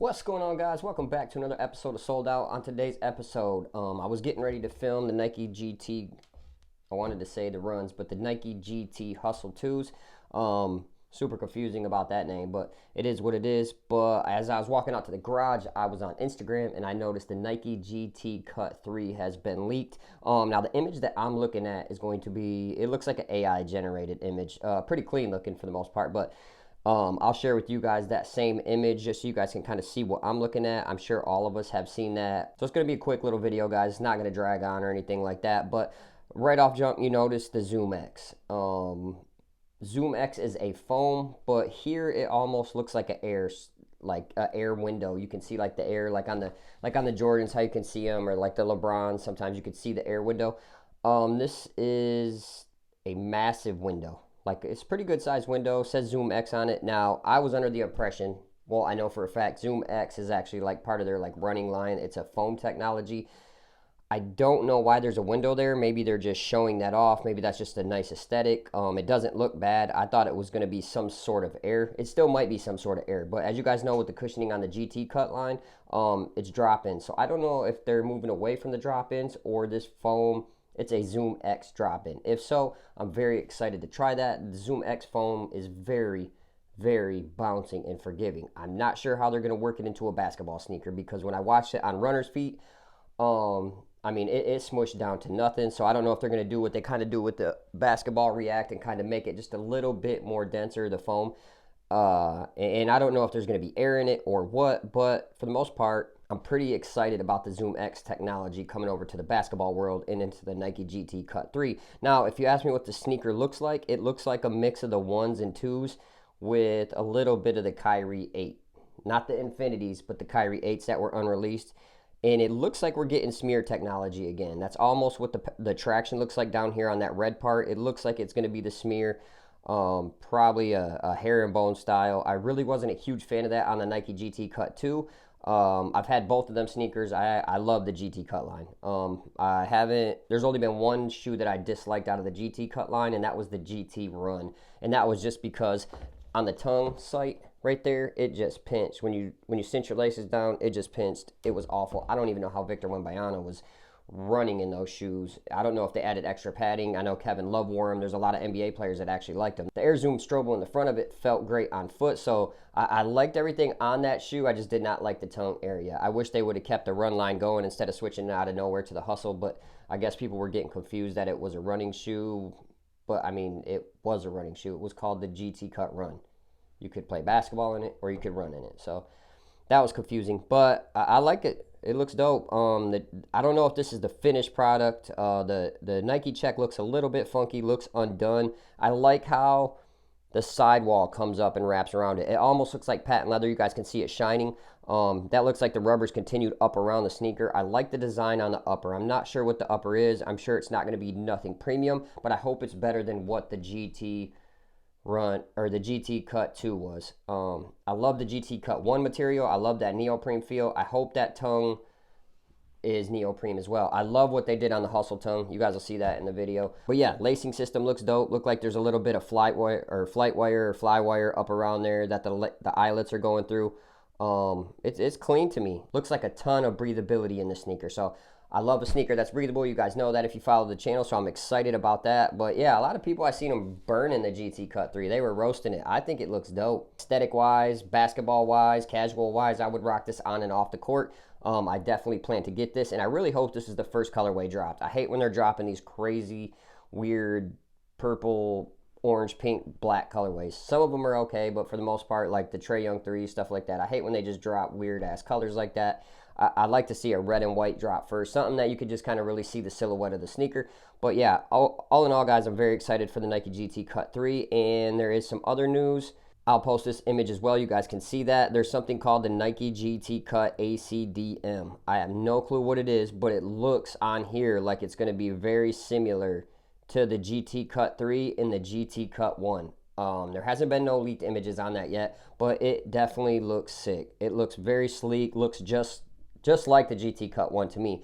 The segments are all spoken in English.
What's going on, guys? Welcome back to another episode of Sold Out. On today's episode, I was getting ready to film the Nike GT. I wanted to say the runs, but the Nike GT Hustle 2s. Super confusing about that name, but it is what it is. But as I was walking out to the garage, I was on Instagram and I noticed the Nike GT Cut 3 has been leaked. Now the image that I'm looking at is going to be, it looks like an AI generated image, pretty clean looking for the most part, but I'll share with you guys that same image just so you guys can kind of see what I'm looking at. I'm sure all of us have seen that. So it's going to be a quick little video, guys. It's not going to drag on or anything like that. But right off jump, you notice the Zoom X. Zoom X is a foam, but here it almost looks like an air window. You can see like the air, like on the Jordans, how you can see them, or like the LeBrons. Sometimes you could see the air window. This is a massive window. Like, it's a pretty good sized window. It says Zoom X on it. Now, I was under the impression, well, I know for a fact Zoom X is actually like part of their like running line. It's a foam technology. I don't know why there's a window there. Maybe they're just showing that off. Maybe that's just a nice aesthetic. It doesn't look bad. I thought it was going to be some sort of air. It still might be some sort of air. But as you guys know, with the cushioning on the GT cut line, it's drop-in. So I don't know if they're moving away from the drop-ins or this foam. It's a Zoom X drop-in. If so, I'm very excited to try that. The Zoom X foam is very, very bouncing and forgiving. I'm not sure how they're going to work it into a basketball sneaker, because when I watched it on runner's feet, I mean, it smushed down to nothing. So I don't know if they're going to do what they kind of do with the basketball React and kind of make it just a little bit more denser, the foam. And I don't know if there's going to be air in it or what, but for the most part, I'm pretty excited about the Zoom X technology coming over to the basketball world and into the Nike GT Cut 3. Now, if you ask me what the sneaker looks like, it looks like a mix of the 1s and 2s with a little bit of the Kyrie 8. Not the Infinities, but the Kyrie 8s that were unreleased. And it looks like we're getting smear technology again. That's almost what the traction looks like down here on that red part. It looks like it's going to be the smear. Probably a herringbone style. I really wasn't a huge fan of that on the Nike GT Cut 2. I've had both of them sneakers. I love the GT Cut line. There's only been one shoe that I disliked out of the GT Cut line, and that was the GT Run. And that was just because on the tongue site right there, it just pinched. When you cinch your laces down, it just pinched. It was awful. I don't even know how Victor Wembanyama was running in those shoes. I don't know if they added extra padding. I know Kevin Love wore them. There's a lot of NBA players that actually liked them. The Air Zoom Strobel in the front of it felt great on foot, so I liked everything on that shoe. I just did not like the tongue area. I wish they would have kept the run line going instead of switching out of nowhere to the Hustle, but I guess people were getting confused that it was a running shoe. But I mean, it was a running shoe. It was called the GT Cut Run. You could play basketball in it or you could run in it. So that was confusing, but I like it. It looks dope. I don't know if this is the finished product. The Nike check looks a little bit funky, looks undone. I like how the sidewall comes up and wraps around it. It almost looks like patent leather. You guys can see it shining. That looks like the rubber's continued up around the sneaker. I like the design on the upper. I'm not sure what the upper is. I'm sure it's not going to be nothing premium, but I hope it's better than what the GT Run or the GT Cut 2 was. I love the GT Cut 1 material. I love that neoprene feel. I hope that tongue is neoprene as well. I love what they did on the Hustle tongue. You guys will see that in the video. But yeah, lacing system looks dope. Look like there's a little bit of flight wire or fly wire up around there that the eyelets are going through. It's clean to me. Looks like a ton of breathability in the sneaker. So I love a sneaker that's breathable. You guys know that if you follow the channel, so I'm excited about that. But yeah, a lot of people, I seen them burning the GT Cut 3. They were roasting it. I think it looks dope. Aesthetic-wise, basketball-wise, casual-wise, I would rock this on and off the court. I definitely plan to get this, and I really hope this is the first colorway dropped. I hate when they're dropping these crazy, weird, purple, orange, pink, black colorways. Some of them are okay, but for the most part, like the Trae Young 3, stuff like that, I hate when they just drop weird-ass colors like that. I'd like to see a red and white drop first, something that you could just kind of really see the silhouette of the sneaker. But yeah, all in all, guys, I'm very excited for the Nike GT Cut 3, and there is some other news. I'll post this image as well. You guys can see that. There's something called the Nike GT Cut ACDM. I have no clue what it is, but it looks on here like it's going to be very similar to the GT Cut 3 and the GT Cut 1. There hasn't been no leaked images on that yet, but it definitely looks sick. It looks very sleek, looks just like the GT Cut 1 to me.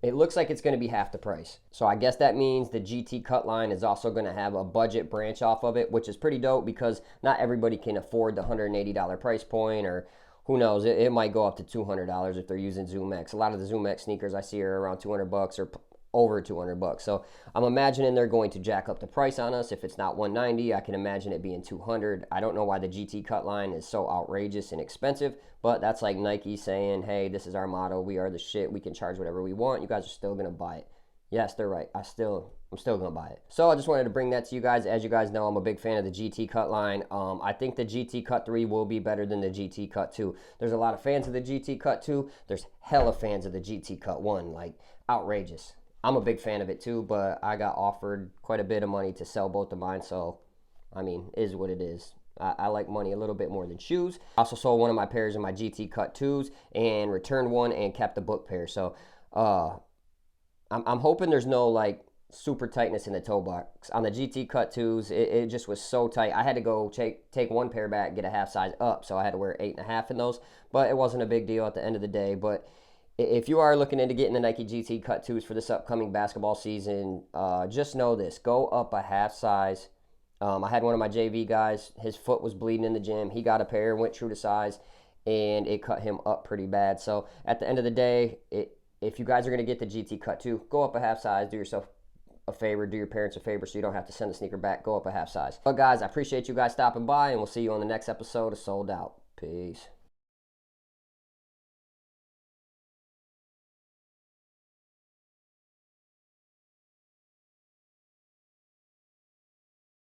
It looks like it's going to be half the price. So I guess that means the GT Cut line is also going to have a budget branch off of it, which is pretty dope because not everybody can afford the $180 price point, or who knows? It might go up to $200 if they're using Zoom X. A lot of the Zoom X sneakers I see are around 200 bucks or over 200 bucks. So I'm imagining they're going to jack up the price on us. If it's not 190, I can imagine it being 200. I don't know why the GT cut line is so outrageous and expensive, but that's like Nike saying, hey, this is our motto. We are the shit. We can charge whatever we want. You guys are still going to buy it. Yes, they're right. I'm still gonna buy it. So I just wanted to bring that to you guys. As you guys know, I'm a big fan of the GT Cut line. I think the GT Cut 3 will be better than the GT Cut 2. There's a lot of fans of the GT Cut 2. There's hella fans of the GT Cut 1. Like, outrageous. I'm a big fan of it too, but I got offered quite a bit of money to sell both of mine. So, I mean, is what it is. I like money a little bit more than shoes. I also sold one of my pairs of my GT Cut 2s and returned one and kept the book pair. So, I'm hoping there's no like super tightness in the toe box. On the GT Cut 2s, it just was so tight. I had to go take one pair back, get a half size up, so I had to wear 8.5 in those. But it wasn't a big deal at the end of the day. But if you are looking into getting the Nike GT Cut 2s for this upcoming basketball season, just know this. Go up a half size. I had one of my JV guys. His foot was bleeding in the gym. He got a pair, went true to size, and it cut him up pretty bad. So at the end of the day, if you guys are going to get the GT Cut 2, go up a half size, do yourself a favor, do your parents a favor so you don't have to send the sneaker back, go up a half size. But guys, I appreciate you guys stopping by, and we'll see you on the next episode of Sold Out. Peace.